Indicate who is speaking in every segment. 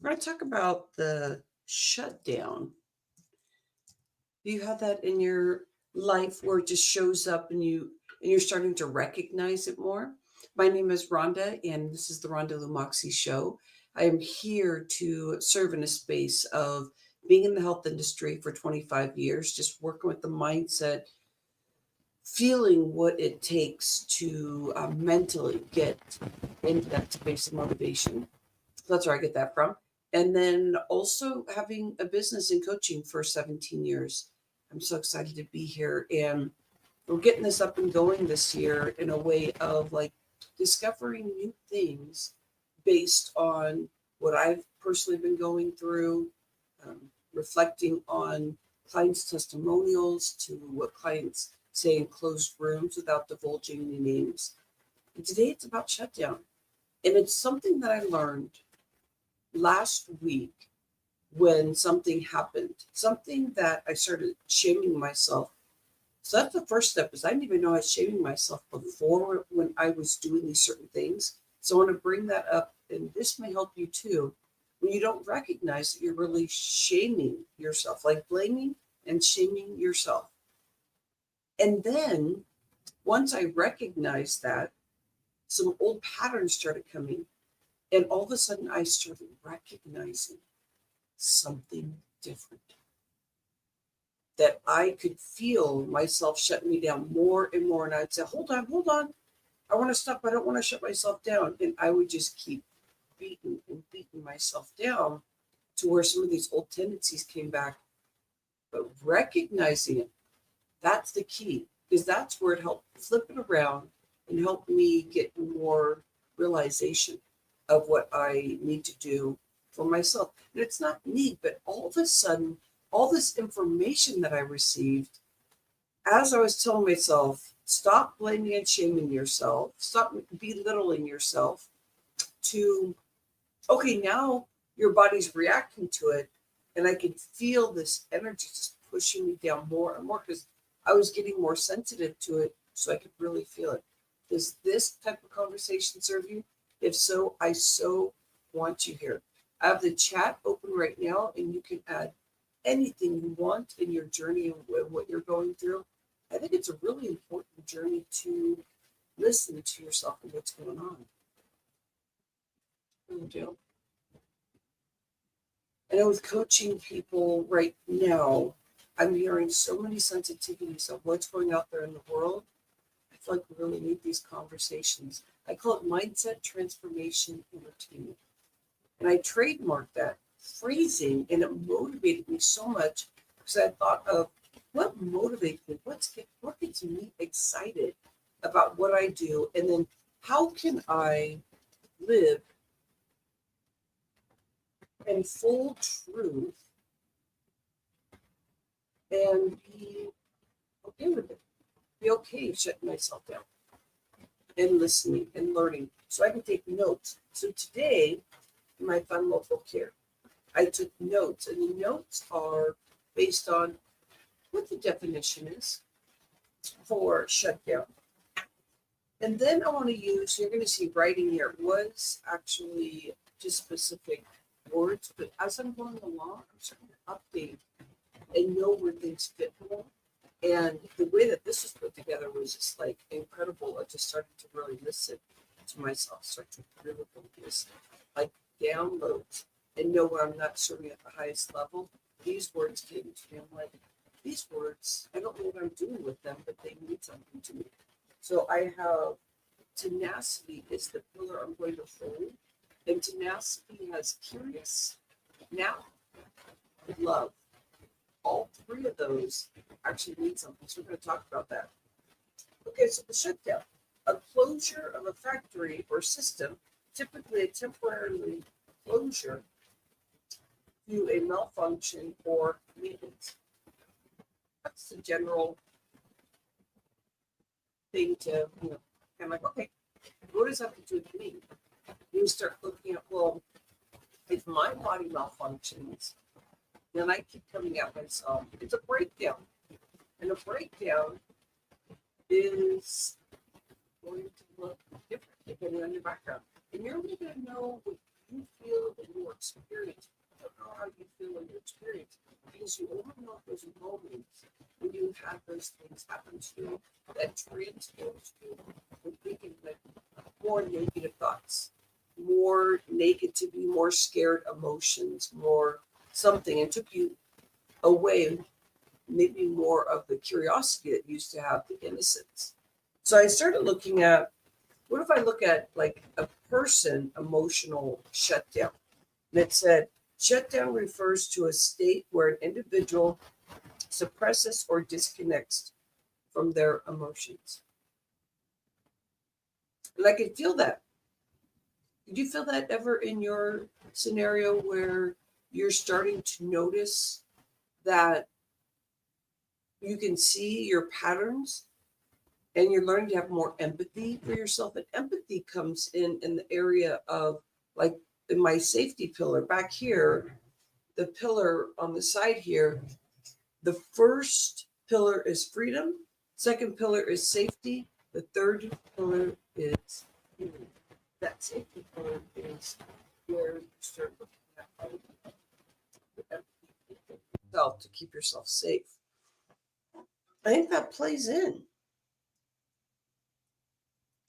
Speaker 1: We're going to talk about the shutdown. Do you have that in your life where it just shows up and you're starting to recognize it more? My name is Rhonda, and this is the Rhonda Lou Moxy show. I am here to serve in a space of being in the health industry for 25 years, just working with the mindset, feeling what it takes to mentally get into that space of motivation. That's where I get that from. And then also having a business in coaching for 17 years. I'm so excited to be here. And we're getting this up and going this year in a way of like discovering new things based on what I've personally been going through, um, reflecting on clients' testimonials to what clients say in closed rooms without divulging any names. And today it's about shutdown. And it's something that I learned last week when something happened, something that I started shaming myself. So that's the first step is I didn't even know I was shaming myself before when I was doing these certain things. So I want to bring that up, and this may help you too. When you don't recognize that you're really shaming yourself, like blaming and shaming yourself. And then once I recognized that, some old patterns started coming. And all of a sudden, I started recognizing something different. That I could feel myself shutting me down more and more. And I'd say, hold on, hold on. I want to stop. I don't want to shut myself down. And I would just keep beating and beating myself down to where some of these old tendencies came back. But recognizing it, that's the key, because that's where it helped flip it around and help me get more realization of what I need to do for myself. And it's not me, but all of a sudden, all this information that I received, as I was telling myself, stop blaming and shaming yourself, stop belittling yourself, to, okay, now your body's reacting to it. And I could feel this energy just pushing me down more and more because I was getting more sensitive to it so I could really feel it. Does this type of conversation serve you? If so, I so want you here. I have the chat open right now, and you can add anything you want in your journey and what you're going through. I think it's a really important journey to listen to yourself and what's going on. I do. I know with coaching people right now, I'm hearing so many sensitivities of what's going out there in the world. I feel like we really need these conversations. I call it mindset transformation entertainment. And I trademarked that phrasing, and it motivated me so much because I thought of what motivates me, what gets me excited about what I do, and then how can I live in full truth and be okay with it, be okay shutting myself down and listening and learning so I can take notes. So today, in my fun little book here, I took notes, and the notes are based on what the definition is for shutdown. And then I want to use, you're going to see writing here was actually just specific words, but as I'm going along, I'm starting to update and know where things fit more. And the way that this was put together was just like incredible. I just started to really listen to myself, start to really focus, like downloads, and know when I'm not serving at the highest level. These words came to me. I'm like, these words, I don't know what I'm doing with them, but they mean something to me. So I have tenacity is the pillar I'm going to hold. And tenacity has curious, now, love. All three of those actually mean something. So we're going to talk about that. Okay, so the shutdown, a closure of a factory or system, typically a temporary closure due a malfunction or maintenance. That's the general thing to, I'm like, okay, what does that have to do with me? You start looking at, well, if my body malfunctions, then I keep coming at myself. It's a breakdown. And a breakdown is going to look different depending on your background. And you're only going to know you feel in your experience? I don't know how you feel in your experience, because you only know those moments when you have those things happen to you that transport you from thinking like more negative thoughts, more negativity, more scared emotions, more something, and took you away, maybe more of the curiosity that used to have the innocence. So I started looking at, what if I look at like a person emotional shutdown? And it said, shutdown refers to a state where an individual suppresses or disconnects from their emotions. And I could feel that. Did you feel that ever in your scenario where you're starting to notice that you can see your patterns and you're learning to have more empathy for yourself? And empathy comes in the area of, like, in my safety pillar back here, the pillar on the side here, the first pillar is freedom, second pillar is safety, the third pillar is healing. That safety pillar is where you start looking at how you put empathy in yourself to keep yourself safe. I think that plays in.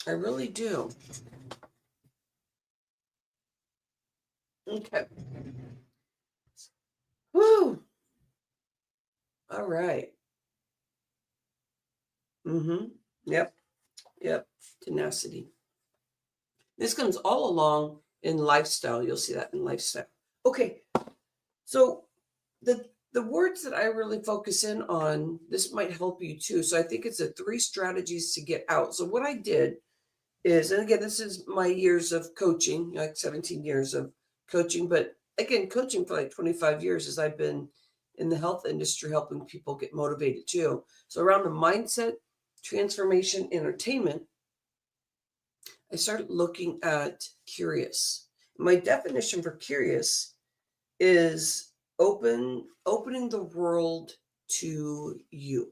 Speaker 1: I really do. Okay. Woo. All right. Mm-hmm. Yep. Yep. Tenacity. This comes all along in lifestyle. You'll see that in lifestyle. Okay. So the words that I really focus in on, this might help you too. So I think it's the 3 strategies to get out. So what I did is, and again, this is my years of coaching, like 17 years of coaching, but again, coaching for like 25 years as I've been in the health industry helping people get motivated too. So around the mindset, transformation, entertainment, I started looking at curious. My definition for curious is opening the world to you.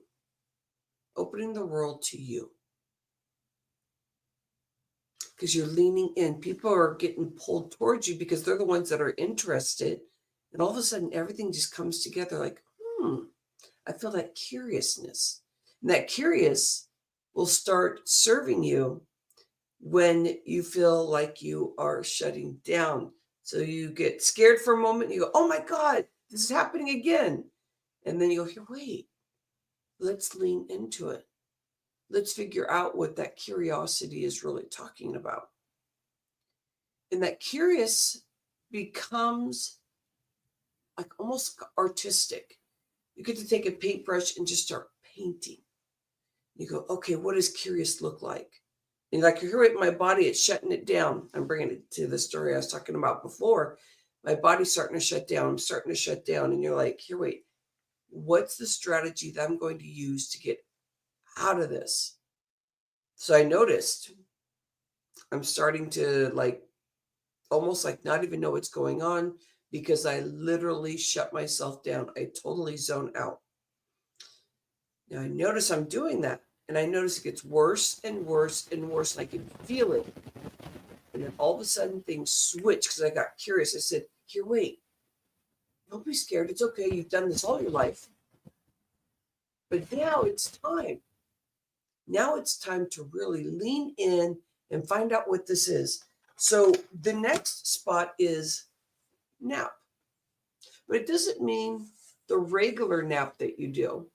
Speaker 1: Opening the world to you. Because you're leaning in. People are getting pulled towards you because they're the ones that are interested. And all of a sudden, everything just comes together like, I feel that curiousness. And that curious will start serving you when you feel like you are shutting down. So you get scared for a moment. You go, oh my God, this is happening again. And then you'll hear, wait, let's lean into it. Let's figure out what that curiosity is really talking about. And that curious becomes like almost artistic. You get to take a paintbrush and just start painting. You go, okay, what does curious look like? And like, here with my body, it's shutting it down. I'm bringing it to the story I was talking about before. My body's starting to shut down. I'm starting to shut down. And you're like, here, wait, what's the strategy that I'm going to use to get out of this? So I noticed I'm starting to like almost like not even know what's going on because I literally shut myself down. I totally zone out. Now I notice I'm doing that, and I notice it gets worse and worse and worse, and I can feel it. And then all of a sudden things switch because I got curious. I said, here, wait, don't be scared. It's okay. You've done this all your life. But now it's time. Now it's time to really lean in and find out what this is. So the next spot is nap. But it doesn't mean the regular nap that you do.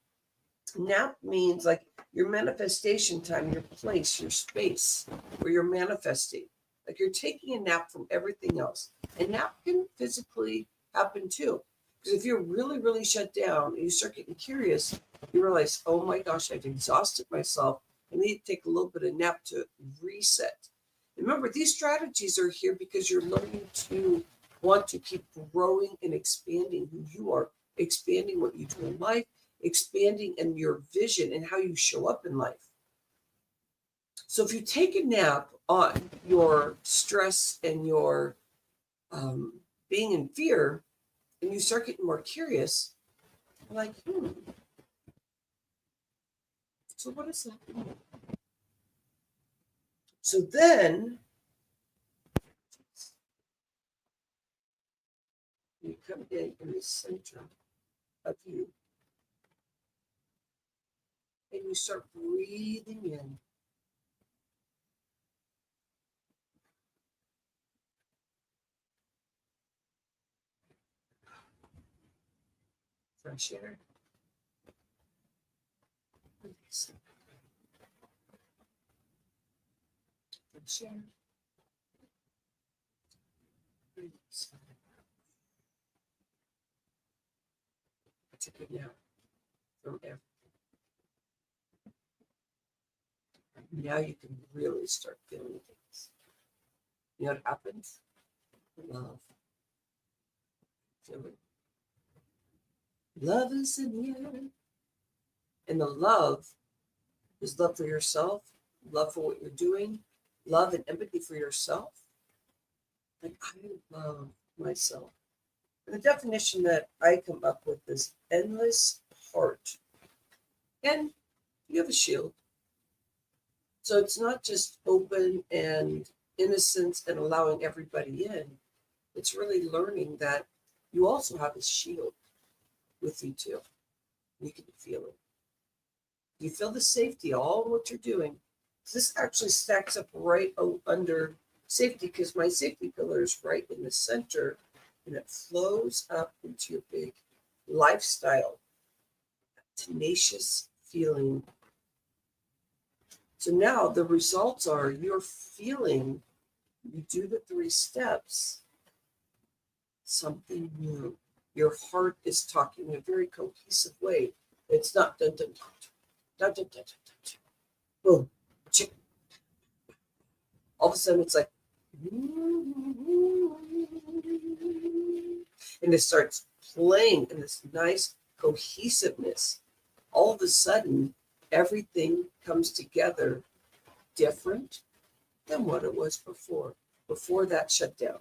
Speaker 1: Nap means like your manifestation time, your place, your space where you're manifesting. Like you're taking a nap from everything else. And nap can physically happen too. Because if you're really, really shut down and you start getting curious, you realize, oh my gosh, I've exhausted myself. I need to take a little bit of nap to reset. Remember, these strategies are here because you're learning to want to keep growing and expanding who you are, expanding what you do in life, expanding in your vision and how you show up in life. So if you take a nap on your stress and your being in fear, and you start getting more curious, you're like, so what is that? So then You come in the center of you, and you start breathing in. Fresh air. Release. Fresh air. Release. Take it now from everything. Now you can really start feeling things. You know what happens? Love. Feel it. Love is in the air. And the love is love for yourself, love for what you're doing, love and empathy for yourself. Like, I love myself. And the definition that I come up with is endless heart. And you have a shield. So it's not just open and innocence and allowing everybody in. It's really learning that you also have a shield with you too. You can feel it. You feel the safety, all what you're doing. This actually stacks up right under safety because my safety pillar is right in the center and it flows up into your big lifestyle, tenacious feeling. So now the results are you're feeling, you do the 3 steps, something new. Your heart is talking in a very cohesive way. It's not dun dun dun dun dun dun dun dun. Boom. Chick. All of a sudden it's like, and it starts playing in this nice cohesiveness. All of a sudden, everything comes together different than what it was before that shutdown.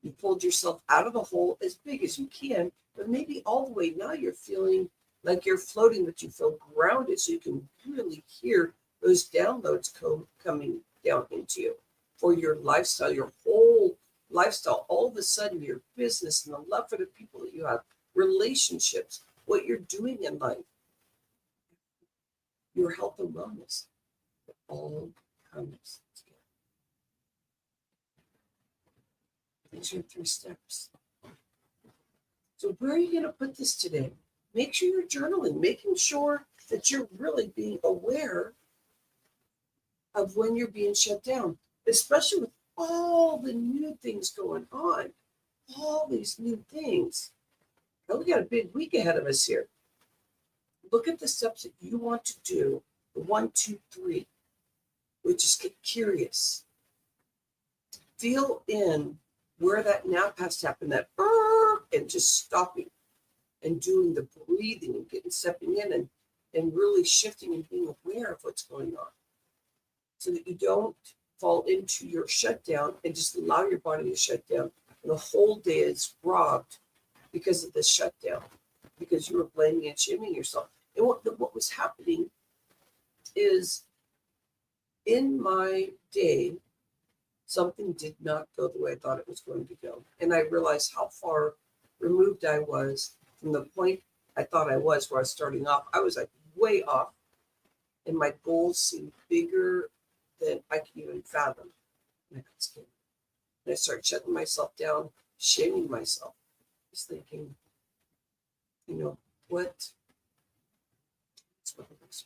Speaker 1: You pulled yourself out of the hole as big as you can, but maybe all the way now you're feeling like you're floating, but you feel grounded so you can really hear those downloads coming down into you for your lifestyle, your whole lifestyle. All of a sudden, your business and the love for the people that you have, relationships, what you're doing in life, your health and wellness, it all comes together. These are 3 steps. So where are you going to put this today? Make sure you're journaling, making sure that you're really being aware of when you're being shut down, especially with all the new things going on, all these new things. Now we got a big week ahead of us here. Look at the steps that you want to do, the 1, 2, 3, which is get curious. Feel in where that nap has to happen, that and just stopping and doing the breathing and getting stepping in and really shifting and being aware of what's going on so that you don't fall into your shutdown and just allow your body to shut down. And the whole day is robbed because of the shutdown, because you were blaming and shaming yourself. And what was happening is in my day, something did not go the way I thought it was going to go. And I realized how far removed I was from the point I thought I was where I was starting off. I was like way off, and my goals seemed bigger than I could even fathom. And I got scared. And I started shutting myself down, shaming myself. Just thinking, you know, what? That's what it was.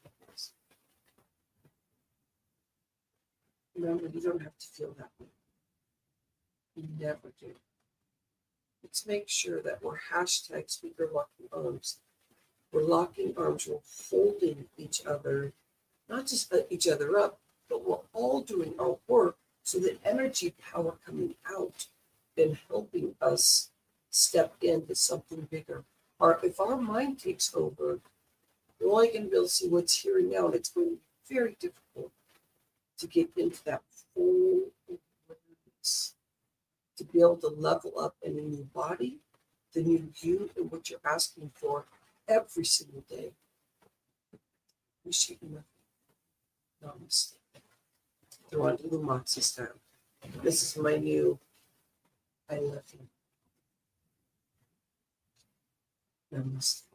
Speaker 1: Remember, you don't have to feel that way. You never do. Let's make sure that we're hashtag speaker locking arms. We're locking arms. We're holding each other, not just each other up, but we're all doing our work so that energy power coming out and helping us step into something bigger. Or if our mind takes over, we're only going to be able to see what's here and now, and it's going to be very difficult to get into that full awareness, to be able to level up in a new body, the new you, and what you're asking for every single day. Appreciate you. Namaste. The Rhonda Lou Moxy style. This is my new I love you. Namaste.